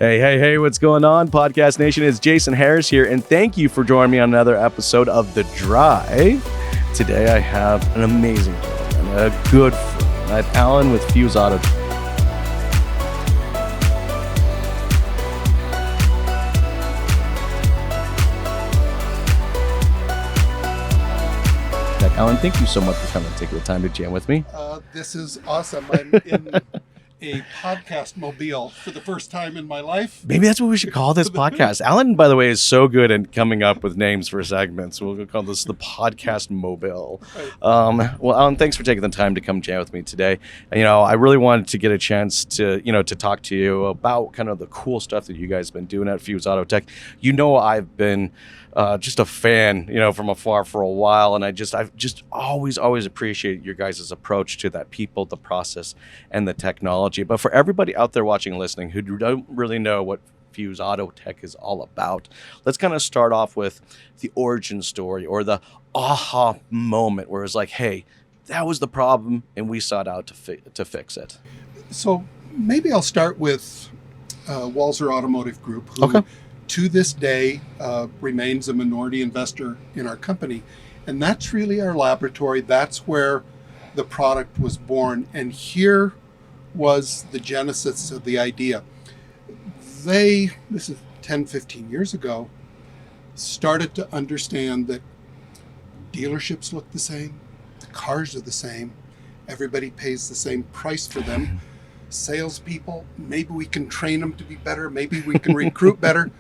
Hey, what's going on, Podcast Nation? It's Jason Harris here, and thank you for joining me on another episode of The Drive. Today, I have an amazing gentleman, a good friend. I have Alan with Fuse AutoTech. Alan, thank you so much for coming and taking the time to jam with me. This is awesome. I'm in a podcast mobile for the first time in my life. Maybe that's what we should call this podcast. Alan, by the way, is so good at coming up with names for segments. We'll call this the Podcast Mobile. Right. Well, Alan, thanks for taking the time to come jam with me today. And, I really wanted to get a chance to, to talk to you about kind of the cool stuff that you guys have been doing at Fuse AutoTech. I've been just a fan, from afar for a while. And I've just always appreciated your guys' approach to that people, the process, and the technology. But for everybody out there watching and listening who don't really know what Fuse AutoTech is all about, let's kind of start off with the origin story or the aha moment where it's like, hey, that was the problem and we sought out to fix it. So maybe I'll start with Walser Automotive Group, who to this day remains a minority investor in our company. And that's really our laboratory. That's where the product was born. And here was the genesis of the idea. This is 10, 15 years ago, started to understand that dealerships look the same, the cars are the same, everybody pays the same price for them. Salespeople, maybe we can train them to be better, maybe we can recruit better.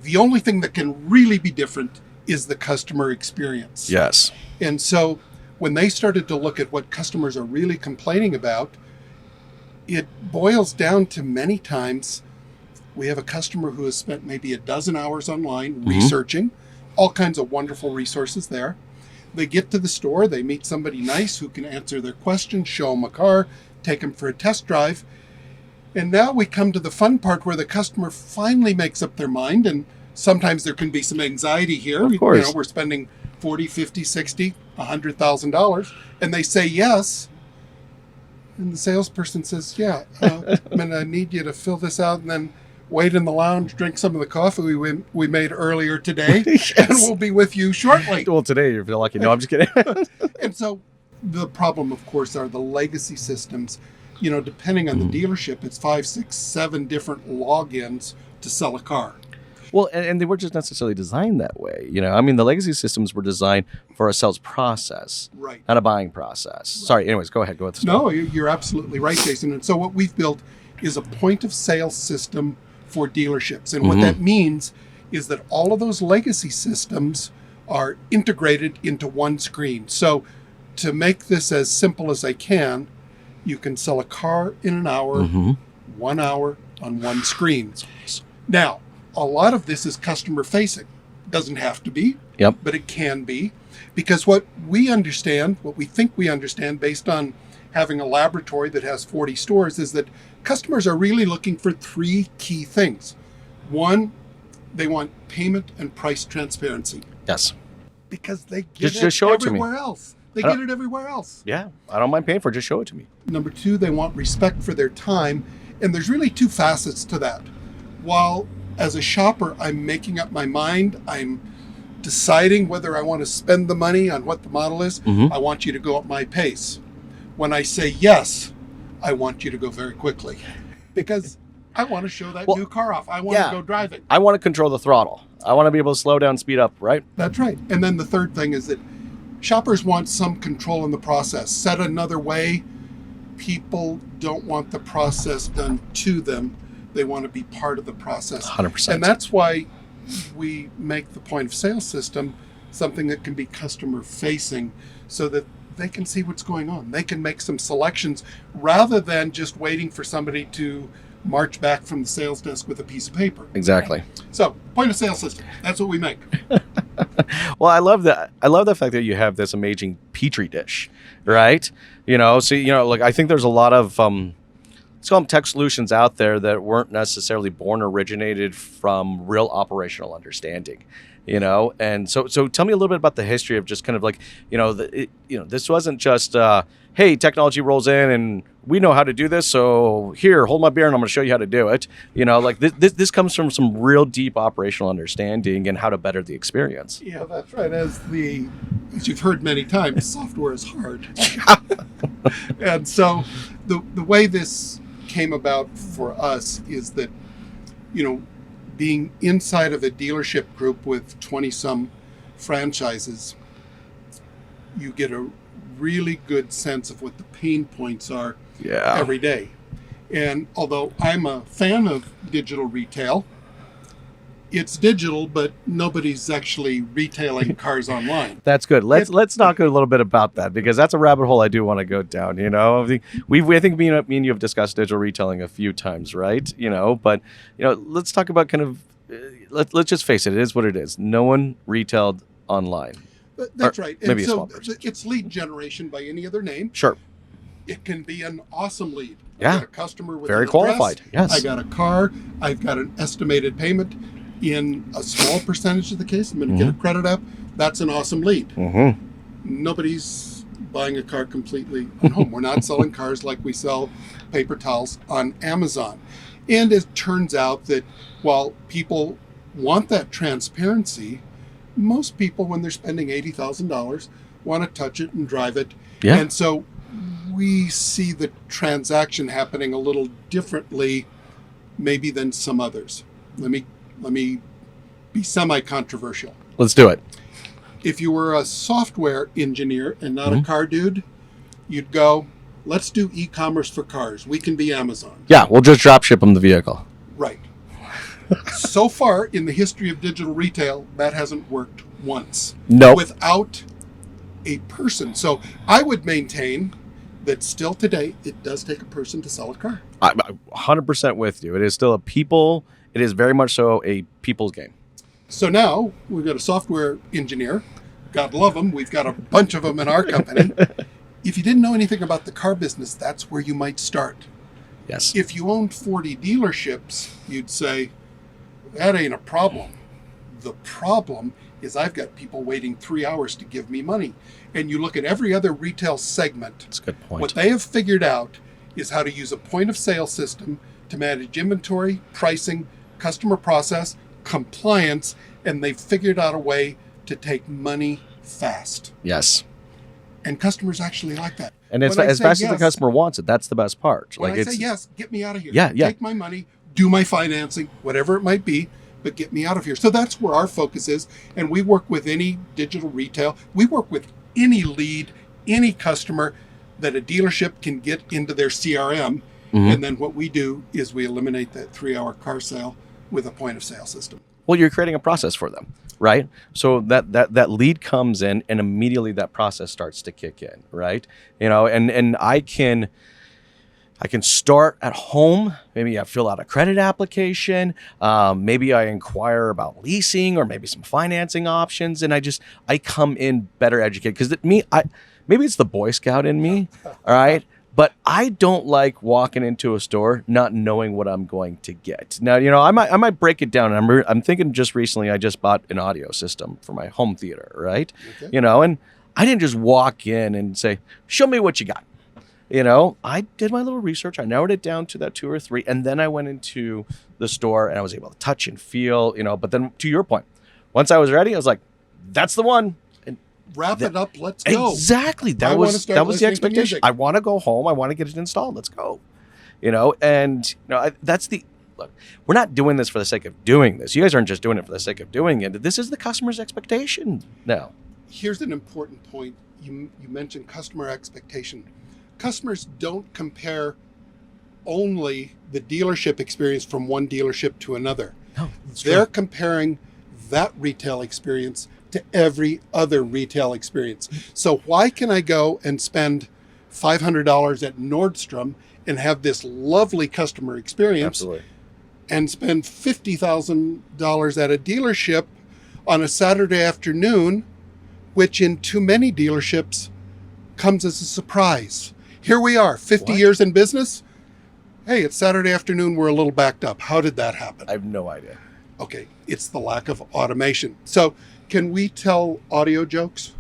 The only thing that can really be different is the customer experience. Yes. And so when they started to look at what customers are really complaining about, it boils down to many times we have a customer who has spent maybe a dozen hours online researching all kinds of wonderful resources there. They get to the store, they meet somebody nice who can answer their questions, show them a car, take them for a test drive. And now we come to the fun part where the customer finally makes up their mind, and sometimes there can be some anxiety here. Of course. We're spending $40, $50, $60, $100,000, and they say yes. And the salesperson says, yeah, I'm going to need you to fill this out and then wait in the lounge, drink some of the coffee we made earlier today, and we'll be with you shortly. Well, today, if you're lucky. No, I'm just kidding. And so the problem, of course, are the legacy systems. Depending on the dealership, it's 5, 6, 7 different logins to sell a car. Well, and they weren't just necessarily designed that way. The legacy systems were designed for a sales process, right, not a buying process. Right. Sorry, anyways, go ahead. Go with the story. No, you're absolutely right, Jason. And so what we've built is a point of sale system for dealerships. And what that means is that all of those legacy systems are integrated into one screen. So to make this as simple as I can, you can sell a car in an hour, 1 hour on one screen. Now, a lot of this is customer facing. Doesn't have to be, but it can be. Because what we think we understand based on having a laboratory that has 40 stores is that customers are really looking for 3 key things. One, they want payment and price transparency. Yes. Because they get just show it everywhere else. They get it everywhere else. Yeah, I don't mind paying for it. Just show it to me. Number 2, they want respect for their time. And there's really 2 facets to that. While as a shopper, I'm making up my mind, I'm deciding whether I want to spend the money on what the model is, I want you to go at my pace. When I say yes, I want you to go very quickly. Because I want to show that new car off. I want to go drive it. I want to control the throttle. I want to be able to slow down, speed up, right? That's right. And then the third thing is that shoppers want some control in the process. Said another way, people don't want the process done to them. They want to be part of the process. 100%. And that's why we make the point of sale system something that can be customer facing so that they can see what's going on. They can make some selections rather than just waiting for somebody to march back from the sales desk with a piece of paper. Exactly. So, point of sale system. That's what we make. Well, I love that. I love the fact that you have this amazing petri dish, right? I think there's a lot of let's call them tech solutions out there that weren't necessarily originated from real operational understanding. And so tell me a little bit about the history of just kind of like, this wasn't just, hey, technology rolls in and we know how to do this. So here, hold my beer and I'm going to show you how to do it. Like this comes from some real deep operational understanding and how to better the experience. Yeah, that's right. As you've heard many times, software is hard. And so the way this came about for us is that, being inside of a dealership group with 20-some franchises, you get a really good sense of what the pain points are every day. And although I'm a fan of digital retail, it's digital, but nobody's actually retailing cars online. That's good. Let's talk a little bit about that, because that's a rabbit hole I do want to go down. I think me and you have discussed digital retailing a few times, right? But let's talk about kind of let's just face it. It is what it is. No one retailed online. That's right. And maybe so a small person. it's lead generation by any other name. Sure. It can be an awesome lead. Yeah. I got a customer with very an qualified. address, Yes. I got a car. I've got an estimated payment. In a small percentage of the case, I'm going to get a credit app. That's an awesome lead. Nobody's buying a car completely on home. We're not selling cars like we sell paper towels on Amazon. And it turns out that while people want that transparency, most people, when they're spending $80,000, want to touch it and drive it. Yeah. And so we see the transaction happening a little differently maybe than some others. Let me be semi-controversial. Let's do it. If you were a software engineer and not a car dude, you'd go, let's do e-commerce for cars. We can be Amazon. Yeah, we'll just drop ship them the vehicle. Right. So far in the history of digital retail, that hasn't worked once. Nope. Without a person. So I would maintain that still today, it does take a person to sell a car. I'm 100% with you. It is still it is very much so a people's game. So now we've got a software engineer. God love them. We've got a bunch of them in our company. If you didn't know anything about the car business, that's where you might start. Yes. If you owned 40 dealerships, you'd say, that ain't a problem. The problem is I've got people waiting 3 hours to give me money. And you look at every other retail segment. That's a good point. What they have figured out is how to use a point of sale system to manage inventory, pricing, customer process, compliance, and they've figured out a way to take money fast. Yes. And customers actually like that. And as fast as the customer wants it, that's the best part. When I say yes, get me out of here. Yeah. Take my money, do my financing, whatever it might be, but get me out of here. So that's where our focus is. And we work with any digital retail. We work with any lead, any customer that a dealership can get into their CRM. And then what we do is we eliminate that 3-hour car sale with a point of sale system. Well, you're creating a process for them, right? So that lead comes in and immediately that process starts to kick in, right? And I can start at home. Maybe I fill out a credit application. Maybe I inquire about leasing or maybe some financing options. And I come in better educated because maybe it's the Boy Scout in me, all right? But I don't like walking into a store not knowing what I'm going to get. Now, I might break it down. I'm thinking just recently I just bought an audio system for my home theater, right? Okay. And I didn't just walk in and say, show me what you got. I did my little research. I narrowed it down to that 2 or 3. And then I went into the store and I was able to touch and feel, but then to your point, once I was ready, I was like, that's the one. Wrap it up. Let's go. Exactly. That was the expectation. I want to go home. I want to get it installed. Let's go. That's look. We're not doing this for the sake of doing this. You guys aren't just doing it for the sake of doing it. This is the customer's expectation now. Here's an important point. You mentioned customer expectation. Customers don't compare only the dealership experience from one dealership to another. No, they're comparing that retail experience to every other retail experience. So why can I go and spend $500 at Nordstrom and have this lovely customer experience Absolutely. And spend $50,000 at a dealership on a Saturday afternoon, which in too many dealerships comes as a surprise? Here we are, 50 years in business. Hey, it's Saturday afternoon. We're a little backed up. How did that happen? I have no idea. Okay, it's the lack of automation. So can we tell audio jokes?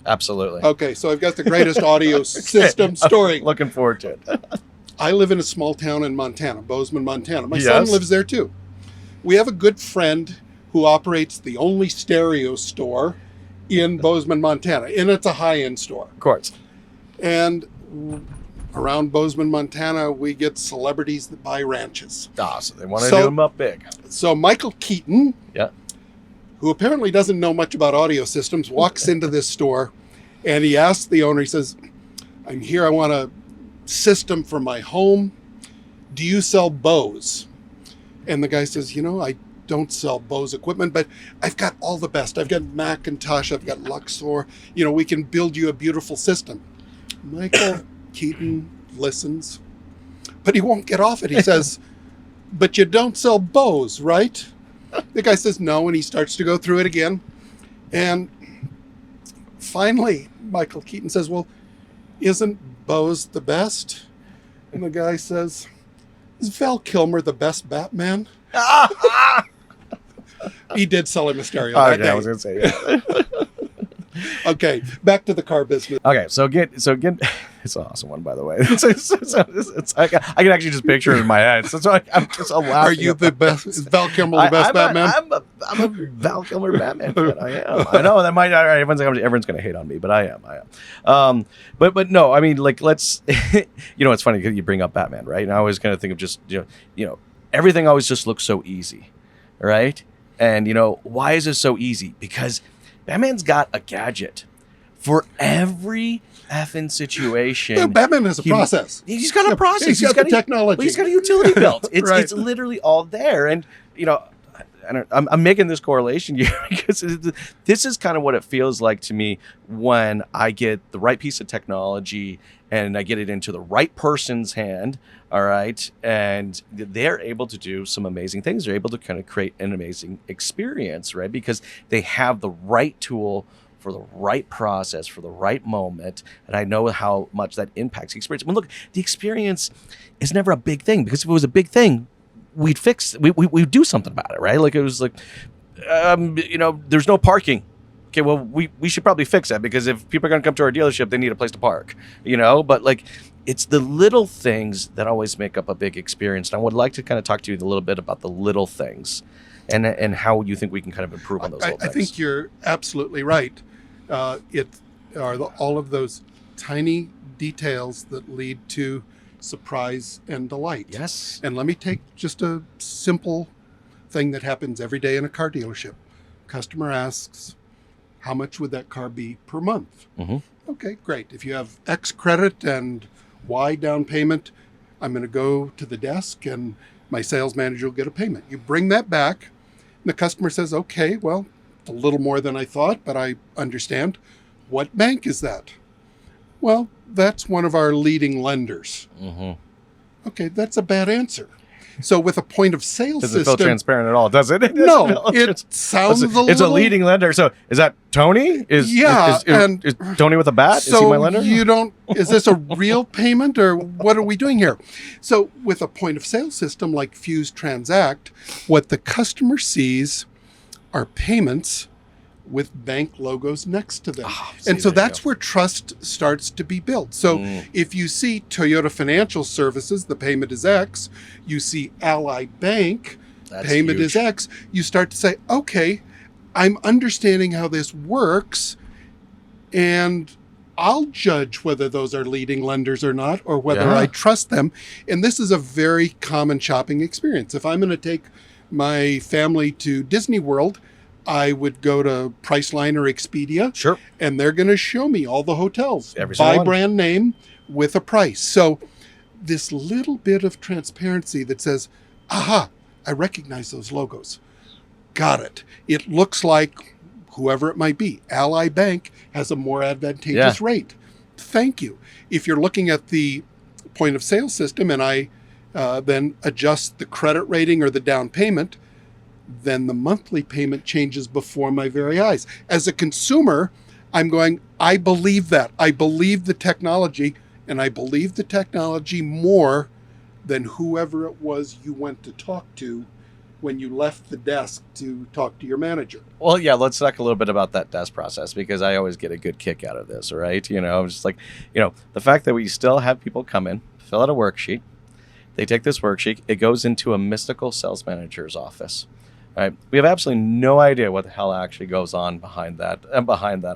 Absolutely. Okay, so I've got the greatest audio system story. Looking forward to it. I live in a small town in Montana, Bozeman, Montana. My Yes. son lives there too. We have a good friend who operates the only stereo store in Bozeman, Montana, and it's a high-end store. Of course. And around Bozeman, Montana, we get celebrities that buy ranches. So they want to So- do them up big. So Michael Keaton, Yeah. who apparently doesn't know much about audio systems, walks into this store and he asks the owner, he says, I'm here, I want a system for my home. Do you sell Bose? And the guy says, I don't sell Bose equipment, but I've got all the best. I've got Macintosh, I've got Luxor. We can build you a beautiful system. Michael Keaton listens, but he won't get off it. He says, but you don't sell Bose, right? The guy says no, and he starts to go through it again. And finally, Michael Keaton says, well, isn't Bose the best? And the guy says, is Val Kilmer the best Batman? He did sell him a stereo that Okay, day. I was going to say. Yeah. Okay, back to the car business. Okay, so get it's an awesome one, by the way. I can actually just picture it in my head. So I'm just laughing. Are you the best? Is Val Kilmer the best Batman? I'm a Val Kilmer Batman fan. I am. I know that might everyone's going to hate on me, but I am. But no, I mean, like, let's. It's funny because you bring up Batman, right? And I always kind of think of just everything always just looks so easy, right? And why is it so easy? Because Batman's got a gadget for every effing situation. Yeah, Batman has a process. He's got a process. He's got the technology. He's got a utility belt. It's Right. it's literally all there. And I'm making this correlation here because this is kind of what it feels like to me when I get the right piece of technology and I get it into the right person's hand. All right. And they're able to do some amazing things. They're able to kind of create an amazing experience, right? Because they have the right tool for the right process, for the right moment. And I know how much that impacts the experience. I mean, look, the experience is never a big thing, because if it was a big thing, we'd do something about it, right? Like, it was like, there's no parking. Okay, well, we should probably fix that, because if people are going to come to our dealership, they need a place to park, But, like, it's the little things that always make up a big experience. And I would like to kind of talk to you a little bit about the little things and how you think we can kind of improve on those little I things. think you're absolutely right. It are all of those tiny details that lead to surprise and delight. Yes. And let me take just a simple thing that happens every day in a car dealership. Customer asks, how much would that car be per month? Mm-hmm. Okay, great. If you have X credit and Y down payment, I'm going to go to the desk and my sales manager will get a payment. You bring that back, and the customer says, okay, well, it's a little more than I thought, but I understand. What bank is that? Well, that's one of our leading lenders. Mm-hmm. Okay, that's a bad answer. So with a point of sale Doesn't system, feel transparent at all, does it? no, it sounds It's a leading lender. So is that Tony? Is Tony with a bat? Is he my lender? Is this a real payment, or what are we doing here? So with a point of sale system like Fuse Transact, what the customer sees are payments with bank logos next to them. And so that's where trust starts to be built. So if you see Toyota Financial Services, the payment is X. You see Ally Bank, That's payment huge. is X. You start to say, okay, I'm understanding how this works, and I'll judge whether those are leading lenders or not, or whether Yeah. I trust them. And this is a very common shopping experience. If I'm going to take my family to Disney World, I would go to Priceline or Expedia, Sure. and they're going to show me all the hotels Every single by one. brand name with a price. So this little bit of transparency that says, aha, I recognize those logos. Got it. It looks like whoever it might be, Ally Bank has a more advantageous rate. Thank you. If you're looking at the point of sale system and I then adjust the credit rating or the down payment, then the monthly payment changes before my very eyes. As a consumer, I'm going, I believe that. I believe the technology, and I believe the technology more than whoever it was you went to talk to when you left the desk to talk to your manager. Well, yeah, let's talk a little bit about that desk process, because I always get a good kick out of this, right? Just like, the fact that we still have people come in, fill out a worksheet. They take this worksheet. It goes into a mystical sales manager's office. Right? We have absolutely no idea what the hell actually goes on behind that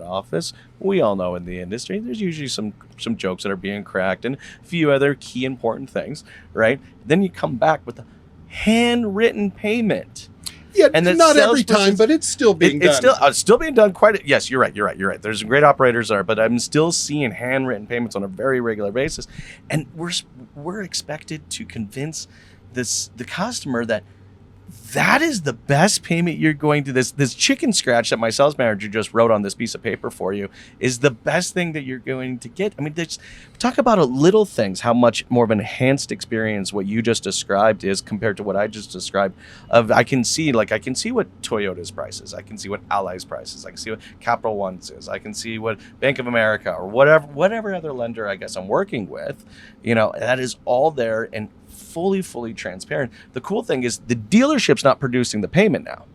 office. We all know in the industry, there's usually some jokes that are being cracked and a few other key important things, right? Then you come back with a handwritten payment. Yeah, and not every time, but it's still being done. It's still being done quite. Yes, you're right. There's great operators there, but I'm still seeing handwritten payments on a very regular basis, and we're expected to convince the customer that is the best payment you're going to. This chicken scratch that my sales manager just wrote on this piece of paper for you is the best thing that you're going to get. I mean, talk about little things, how much more of an enhanced experience what you just described is compared to what I just described. I can see what Toyota's price is. I can see what Ally's price is. I can see what Capital One's is. I can see what Bank of America or whatever other lender I guess I'm working with. That is all there and fully transparent. The cool thing is the dealership's not producing the payment now.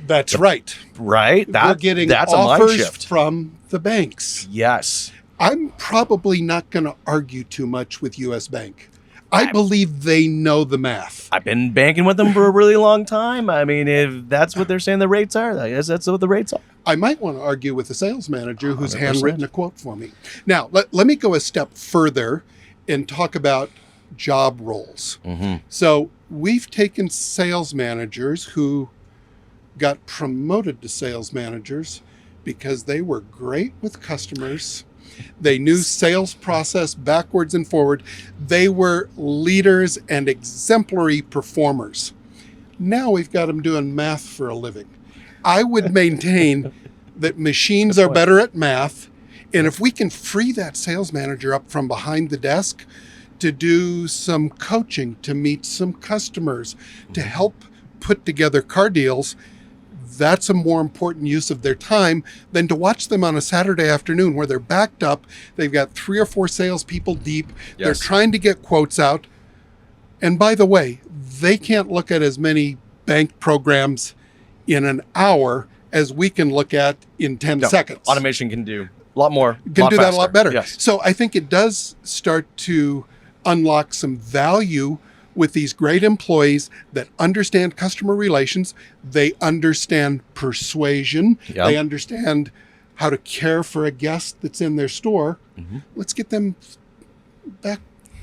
That's right. Right? We're getting that's offers a mind shift from the banks. Yes. I'm probably not going to argue too much with U.S. Bank. I believe they know the math. I've been banking with them for a really long time. I mean, if that's what they're saying the rates are, I guess that's what the rates are. I might want to argue with the sales manager who's 100%. Handwritten a quote for me. Now, let me go a step further and talk about job roles. Mm-hmm. So we've taken sales managers who got promoted to sales managers because they were great with customers. They knew sales process backwards and forward. They were leaders and exemplary performers. Now we've got them doing math for a living. I would maintain that machines are better at math. And if we can free that sales manager up from behind the desk to do some coaching, to meet some customers, to help put together car deals, that's a more important use of their time than to watch them on a Saturday afternoon where they're backed up. They've got 3 or 4 salespeople deep. Yes. They're trying to get quotes out. And by the way, they can't look at as many bank programs in an hour as we can look at in 10 seconds. Automation can do a lot more. Can do that a lot better. Yes. So I think it does start to unlock some value with these great employees that understand customer relations. They understand persuasion. Yep. They understand how to care for a guest that's in their store. Mm-hmm. Let's get them back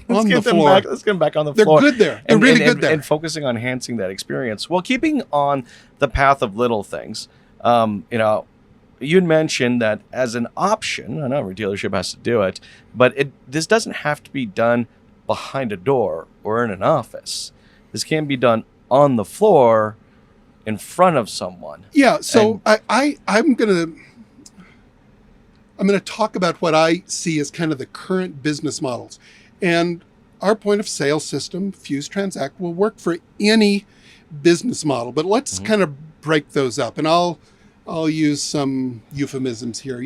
on the floor. Let's get them back on the floor. They're good there. They're really good there. And focusing on enhancing that experience. Well, keeping on the path of little things, you had mentioned that as an option, I know every dealership has to do it, but this doesn't have to be done behind a door or in an office. This can be done on the floor in front of someone. Yeah, so I'm gonna talk about what I see as kind of the current business models. And our point of sale system, Fuse Transact, will work for any business model. But let's kind of break those up. And I'll use some euphemisms here.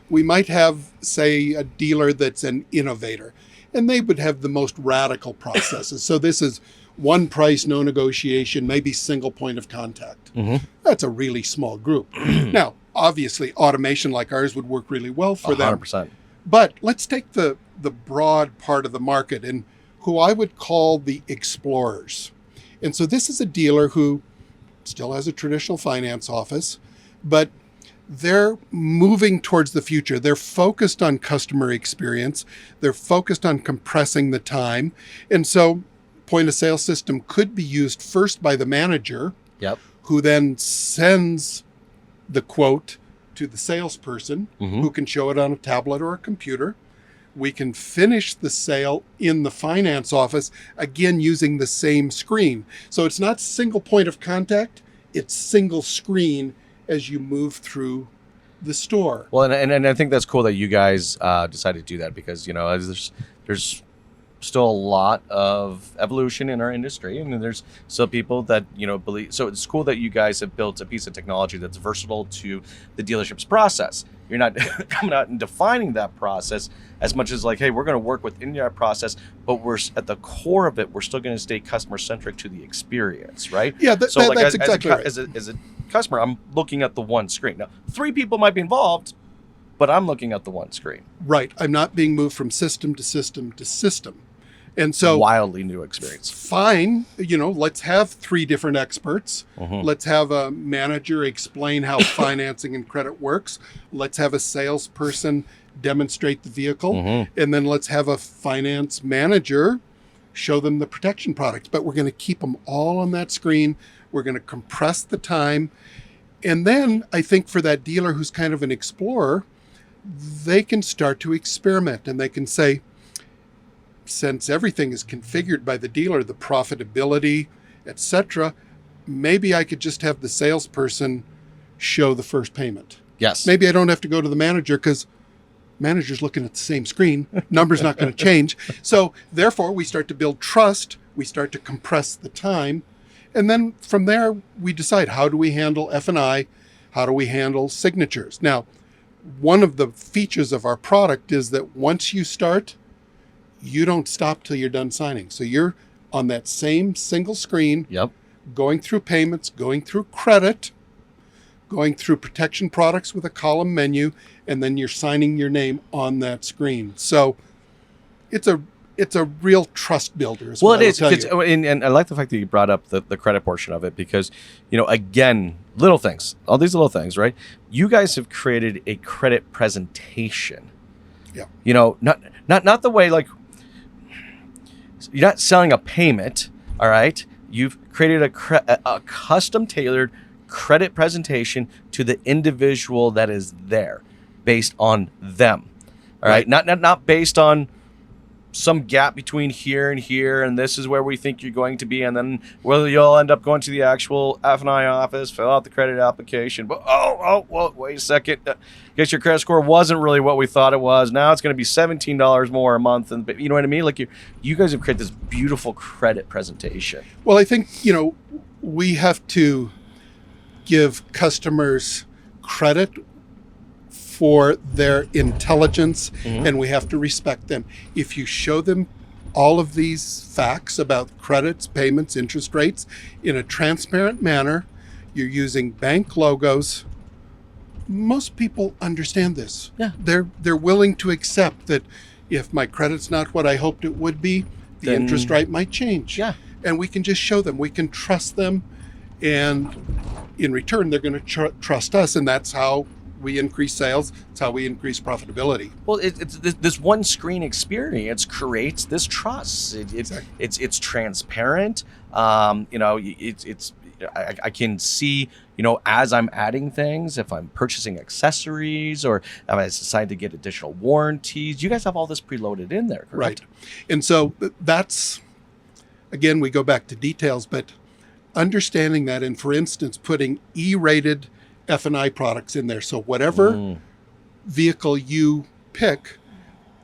We might have, say, a dealer that's an innovator, and they would have the most radical processes. So this is one price, no negotiation, maybe single point of contact. Mm-hmm. That's a really small group. Now, obviously, automation like ours would work really well for 100%. them. But let's take the broad part of the market and who I would call the explorers. And so this is a dealer who still has a traditional finance office, but they're moving towards the future. They're focused on customer experience. They're focused on compressing the time. And so point of sale system could be used first by the manager, yep, who then sends the quote to the salesperson, who can show it on a tablet or a computer. We can finish the sale in the finance office, again, using the same screen. So it's not single point of contact, it's single screen as you move through the store. Well, and I think that's cool that you guys decided to do that because, there's still a lot of evolution in our industry, and there's still people that believe. So it's cool that you guys have built a piece of technology that's versatile to the dealership's process. You're not coming out and defining that process as much as like, hey, we're going to work within that process, but we're at the core of it, we're still going to stay customer centric to the experience, right? Yeah, so like that's exactly right. As a customer, I'm looking at the one screen. Now, 3 people might be involved, but I'm looking at the one screen. Right. I'm not being moved from system to system to system. And so wildly new experience. Fine. Let's have 3 different experts. Let's have a manager explain how financing and credit works. Let's have a salesperson demonstrate the vehicle. And then let's have a finance manager show them the protection products. But we're going to keep them all on that screen. We're going to compress the time. And then I think for that dealer who's kind of an explorer, they can start to experiment and they can say, since everything is configured by the dealer, the profitability, etc., maybe I could just have the salesperson show the first payment. Yes. Maybe I don't have to go to the manager because manager's looking at the same screen. Number's not going to change. So therefore, we start to build trust. We start to compress the time. And then from there, we decide, how do we handle F&I? How do we handle signatures? Now, one of the features of our product is that once you start, you don't stop till you're done signing. So you're on that same single screen, going through payments, going through credit, going through protection products with a column menu, and then you're signing your name on that screen. So it's a real trust builder. Well, it is. And I like the fact that you brought up the credit portion of it because, again, little things, all these little things, right? You guys have created a credit presentation. Yeah. Not the way like you're not selling a payment, all right? You've created a custom tailored credit presentation to the individual that is there based on them. All right? Not based on some gap between here and here, and this is where we think you're going to be, and then whether you'll end up going to the actual F&I office, fill out the credit application. But well, wait a second. Guess your credit score wasn't really what we thought it was. Now it's going to be $17 more a month, and you know what I mean? Like you guys have created this beautiful credit presentation. Well, I think we have to give customers credit for their intelligence, and we have to respect them. If you show them all of these facts about credits, payments, interest rates in a transparent manner, you're using bank logos, most people understand this. Yeah. They're willing to accept that if my credit's not what I hoped it would be, the interest rate might change. Yeah. And we can just show them, we can trust them, and in return, they're going to trust us, and that's how we increase sales. It's how we increase profitability. Well, it's this one screen experience creates this trust. It's transparent. I can see, as I'm adding things, if I'm purchasing accessories or if I decide to get additional warranties, you guys have all this preloaded in there, correct? Right. And so that's, again, we go back to details, but understanding that, and for instance, putting E-rated F&I products in there. So whatever vehicle you pick,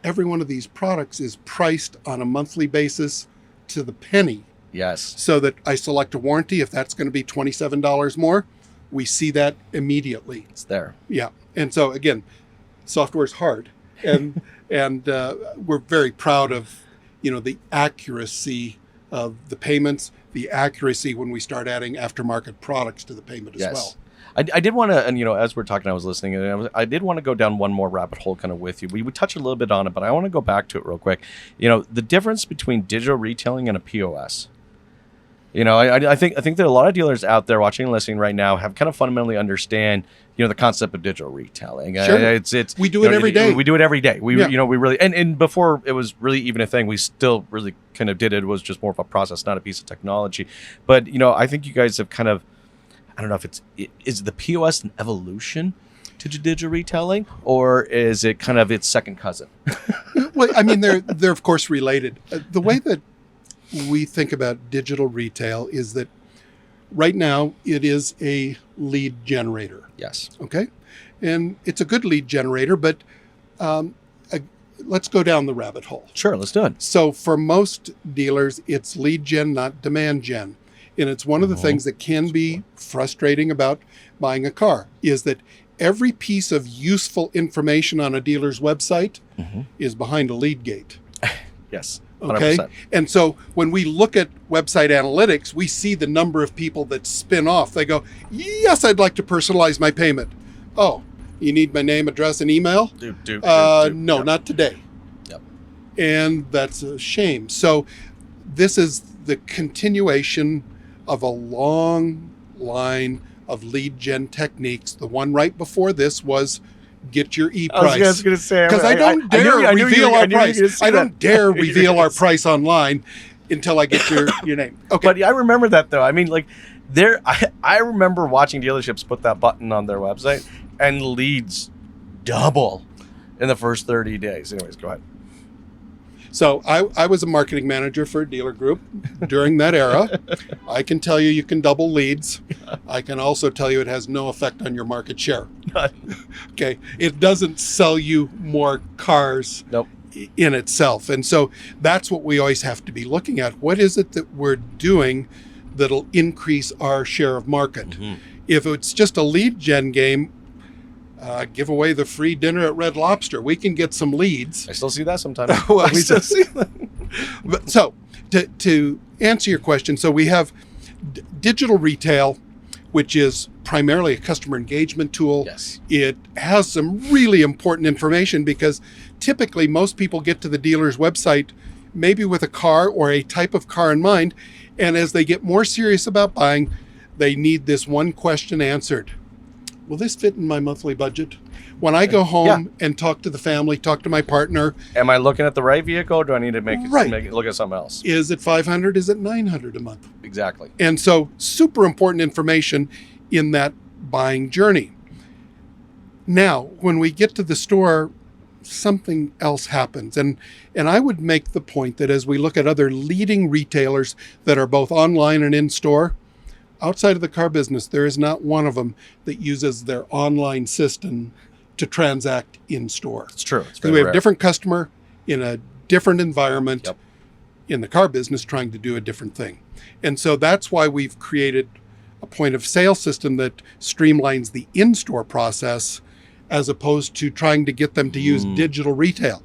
every one of these products is priced on a monthly basis to the penny. Yes. So that I select a warranty. If that's going to be $27 more, we see that immediately. It's there. Yeah. And so again, software is hard, and we're very proud of the accuracy of the payments, the accuracy when we start adding aftermarket products to the payment as well. I did want to, and as we're talking, I was listening, and I did want to go down one more rabbit hole kind of with you. We touched a little bit on it, but I want to go back to it real quick. The difference between digital retailing and a POS. I think that a lot of dealers out there watching and listening right now have kind of fundamentally understand, the concept of digital retailing. Sure. It's we do it every day. We do it every day. We really, and before it was really even a thing, we still really kind of did it. It was just more of a process, not a piece of technology. But, I think you guys have kind of, I don't know if is the POS an evolution to digital retailing, or is it kind of its second cousin? Well, I mean, they're of course related. The way that we think about digital retail is that right now it is a lead generator. Yes. Okay. And it's a good lead generator, but let's go down the rabbit hole. Sure, let's do it. So for most dealers, it's lead gen, not demand gen. And it's one of the things that can be frustrating about buying a car, is that every piece of useful information on a dealer's website is behind a lead gate. Yes. 100%. Okay. And so when we look at website analytics, we see the number of people that spin off. They go, yes, I'd like to personalize my payment. Oh, you need my name, address, and email? No, Yep. not today. Yep. And that's a shame. So this is the continuation of a long line of lead gen techniques. The one right before this was get your e-price. I was going to say, Because I don't dare reveal our price. I don't dare reveal our Yes. price online until I get your name. Okay. But I remember that, though. I mean, like, I remember watching dealerships put that button on their website, and leads double in the first 30 days. Anyways, go ahead. So I was a marketing manager for a dealer group during that era. I can tell you can double leads. I can also tell you it has no effect on your market share. Okay. It doesn't sell you more cars Nope. in itself. And so that's what we always have to be looking at. What is it that we're doing that'll increase our share of market? If it's just a lead gen game, give away the free dinner at Red Lobster. We can get some leads. I still see that sometimes. Well, I still see that. But, so to answer your question, so we have digital retail, which is primarily a customer engagement tool. Yes. It has some really important information because typically most people get to the dealer's website maybe with a car or a type of car in mind. And as they get more serious about buying, they need this one question answered. Will this fit in my monthly budget? When I go home and talk to the family, talk to my partner, Am I looking at the right vehicle, or do I need to make it look at something else? is it $500? Is it $900 a month? Exactly. And so super important information in that buying journey. Now, when we get to the store, something else happens. And I would make the point that as we look at other leading retailers that are both online and in store, outside of the car business, there is not one of them that uses their online system to transact in store. It's true. It's Because very we have rare. a different customer in a different environment Yep. in the car business trying to do a different thing. And so that's why we've created a point of sale system that streamlines the in-store process as opposed to trying to get them to use digital retail.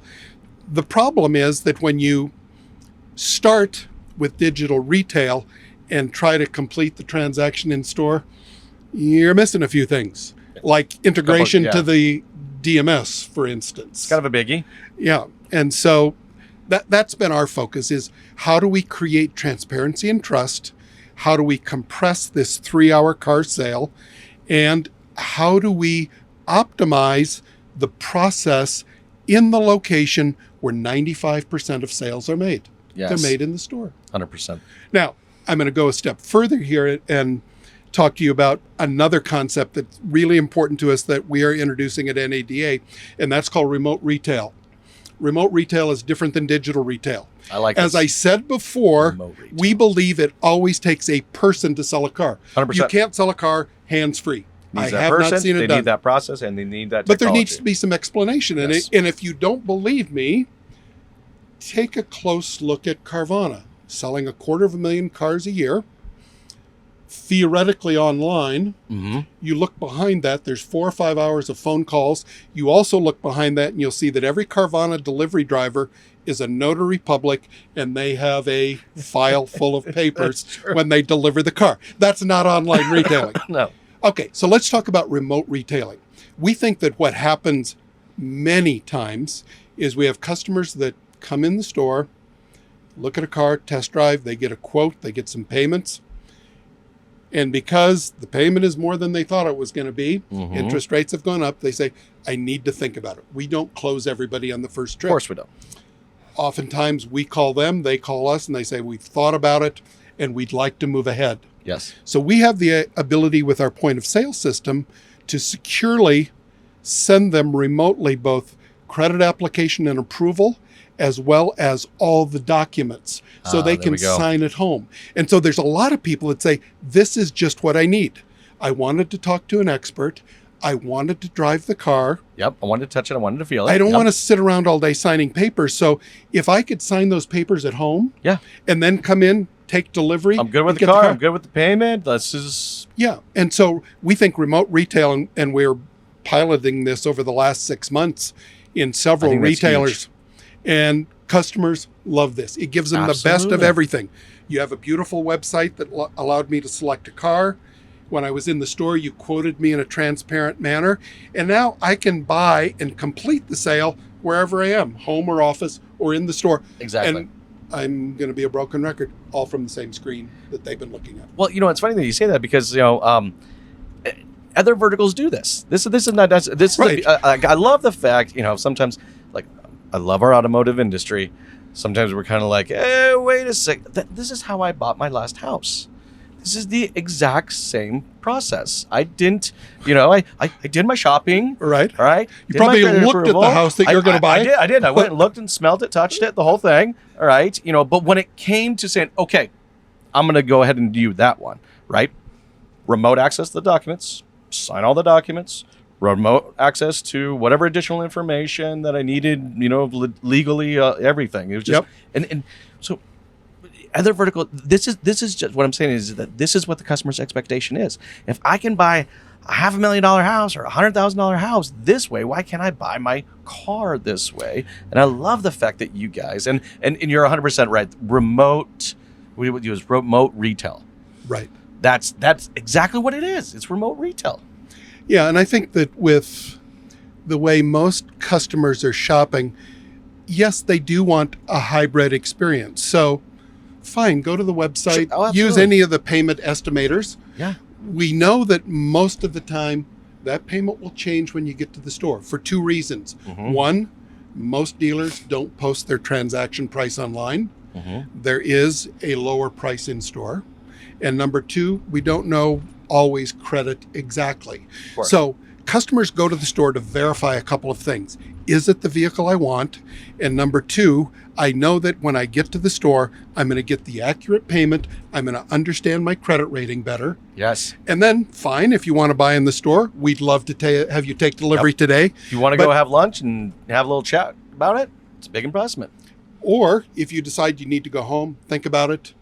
The problem is that when you start with digital retail and try to complete the transaction in store, you're missing a few things, like integration to the DMS, for instance. It's kind of a biggie. Yeah. And so that's been our focus, is how do we create transparency and trust? How do we compress this 3-hour car sale? And how do we optimize the process in the location where 95% of sales are made? Yes. They're made in the store. 100%. Now, I'm going to go a step further here and talk to you about another concept that's really important to us that we are introducing at NADA, and that's called remote retail. Remote retail is different than digital retail. I like As this. I said before, Remote retail. we believe it always takes a person to sell a car. 100%. You can't sell a car hands-free. Needs I that have person, not seen it they done. need that process, and they need that But technology. there needs to be some explanation in Yes. it. And if you don't believe me, take a close look at Carvana, selling 250,000 cars a year, theoretically online. You look behind that, there's 4 or 5 hours of phone calls. You also look behind that and you'll see that every Carvana delivery driver is a notary public, and they have a file full of papers when they deliver the car. That's not online retailing. No. Okay, so let's talk about remote retailing. We think that what happens many times is we have customers that come in the store, look at a car, test drive, they get a quote, they get some payments. And because the payment is more than they thought it was going to be, interest rates have gone up, they say, I need to think about it. We don't close everybody on the first trip. Of course we don't. Oftentimes we call them, they call us, and they say, we've thought about it and we'd like to move ahead. Yes. So we have the ability with our point of sale system to securely send them remotely both credit application and approval, as well as all the documents, so they there can we go. sign at home. And so there's a lot of people that say, this is just what I need. I wanted to talk to an expert. I wanted to drive the car. Yep. I wanted to touch it. I wanted to feel it. I don't Yep. want to sit around all day signing papers. So if I could sign those papers at home, Yeah. and then come in, take delivery. I'm good with and the get car. I'm good with the payment. This is Yeah. And so we think remote retail, and we're piloting this over the last 6 months in several I think that's retailers. And customers love this. It gives them the best of Absolutely. everything. You have a beautiful website that allowed me to select a car. When I was in the store, you quoted me in a transparent manner. And now I can buy and complete the sale wherever I am, home or office or in the store. exactly. And I'm going to be a broken record, all from the same screen that they've been looking at. Well, it's funny that you say that because other verticals do this. This is not this. Right. I love the fact sometimes like I love our automotive industry. Sometimes we're kind of like, hey, wait a sec. This is how I bought my last house. This is the exact same process. I didn't, I did my shopping. Right. All right. You Did my probably credit looked at approval. the house that you're going to buy. I did. I went and looked and smelled it, touched it, the whole thing. All right. But when it came to saying, okay, I'm going to go ahead and do that one, right? Remote access to the documents, sign all the documents, remote access to whatever additional information that I needed, legally, everything. It was just, Yep. and so other vertical, this is just what I'm saying is that this is what the customer's expectation is. If I can buy a $500,000 house or $100,000 house this way, why can't I buy my car this way? And I love the fact that you guys, and you're 100% right, remote retail. Right. That's exactly what it is. It's remote retail. Yeah, and I think that with the way most customers are shopping, yes, they do want a hybrid experience. So fine, go to the website, Sure. Oh, use absolutely. any of the payment estimators. Yeah. We know that most of the time that payment will change when you get to the store for two reasons. Mhm. One, most dealers don't post their transaction price online. Mhm. There is a lower price in store. And number two, we don't know always credit exactly. Of course. So customers go to the store to verify a couple of things. Is it the vehicle I want? And number two, I know that when I get to the store, I'm going to get the accurate payment. I'm going to understand my credit rating better. Yes. And then, fine, if you want to buy in the store, we'd love to have you take delivery today. If you want to But- go have lunch and have a little chat about it, it's a big investment. Or if you decide you need to go home, think about it.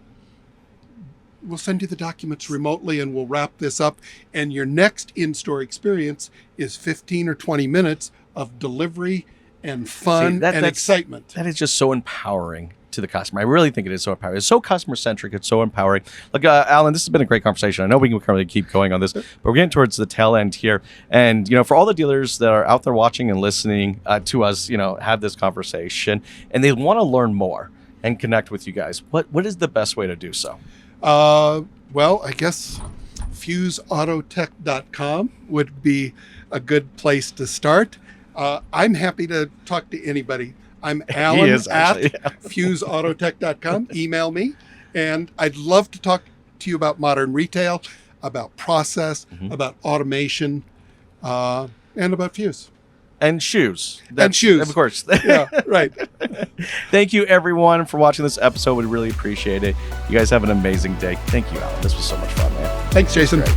We'll send you the documents remotely and we'll wrap this up. And your next in-store experience is 15 or 20 minutes of delivery and fun and that's- excitement. That is just so empowering to the customer. I really think it is so empowering. It's so customer centric. It's so empowering. Look, Alan, this has been a great conversation. I know we can currently keep going on this, but we're getting towards the tail end here. And for all the dealers that are out there watching and listening to us, have this conversation, and they want to learn more and connect with you guys, what is the best way to do so? Well, I guess FuseAutoTech.com would be a good place to start. I'm happy to talk to anybody. I'm Alan is, actually. at FuseAutoTech.com. Email me, and I'd love to talk to you about modern retail, about process, about automation, and about Fuse. And shoes. And shoes. Of course. Yeah, right. Thank you, everyone, for watching this episode. We really appreciate it. You guys have an amazing day. Thank you, Alan. This was so much fun, man. Thanks, Jason. Great.